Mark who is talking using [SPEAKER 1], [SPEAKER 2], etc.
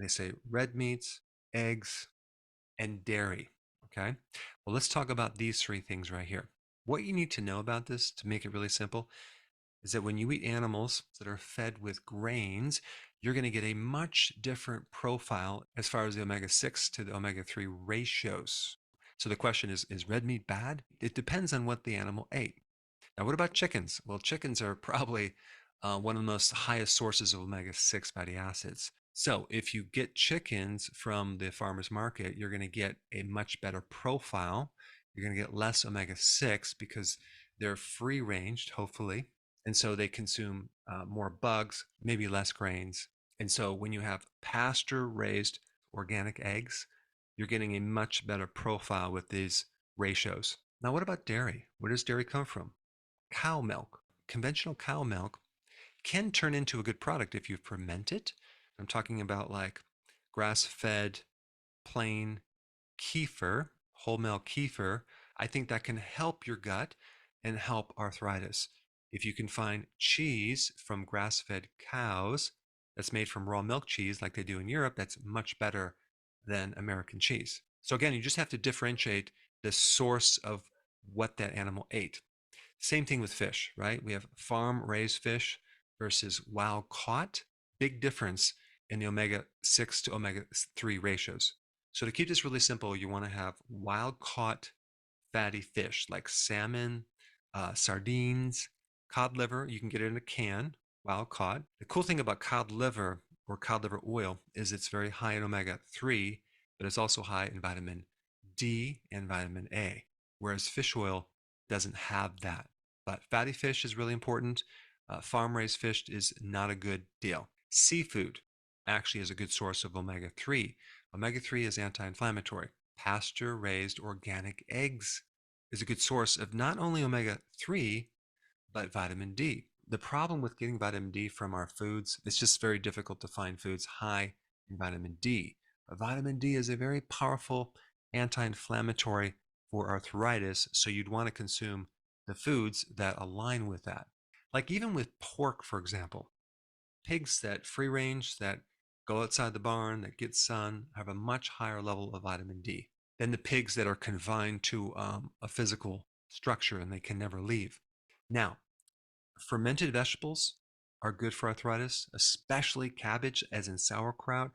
[SPEAKER 1] They say red meats, eggs, and dairy. Okay. Well, let's talk about these three things right here. What you need to know about this to make it really simple is that when you eat animals that are fed with grains, you're going to get a much different profile as far as the omega 6 to the omega 3 ratios. So the question is red meat bad? It depends on what the animal ate. Now, what about chickens? Well, chickens are probably one of the most highest sources of omega 6 fatty acids. So, if you get chickens from the farmer's market, you're going to get a much better profile. You're going to get less omega 6 because they're free ranged, hopefully. And so they consume more bugs, maybe less grains. And so, when you have pasture raised organic eggs, you're getting a much better profile with these ratios. Now, what about dairy? Where does dairy come from? Cow milk. Conventional cow milk can turn into a good product if you ferment it. I'm talking about like grass fed plain kefir, whole milk kefir. I think that can help your gut and help arthritis. If you can find cheese from grass fed cows that's made from raw milk cheese like they do in Europe, that's much better than American cheese. So, again, you just have to differentiate the source of what that animal ate. Same thing with fish, right? We have farm raised fish versus wild caught. Big difference in the omega 6 to omega 3 ratios. So, to keep this really simple, you want to have wild caught fatty fish like salmon, sardines, cod liver. You can get it in a can, wild caught. The cool thing about cod liver or cod liver oil is it's very high in omega 3, but it's also high in vitamin D and vitamin A, whereas fish oil doesn't have that. But fatty fish is really important. Farm raised fish is not a good deal. Seafood actually is a good source of omega 3. Omega 3 is anti inflammatory. Pasture raised organic eggs is a good source of not only omega 3, but vitamin D. The problem with getting vitamin D from our foods, it's just very difficult to find foods high in vitamin D. But vitamin D is a very powerful anti inflammatory for arthritis, so you'd want to consume the foods that align with that. Like even with pork, for example, pigs that free range, that go outside the barn, that get sun, have a much higher level of vitamin D than the pigs that are confined to a physical structure and they can never leave. Now, fermented vegetables are good for arthritis, especially cabbage, as in sauerkraut.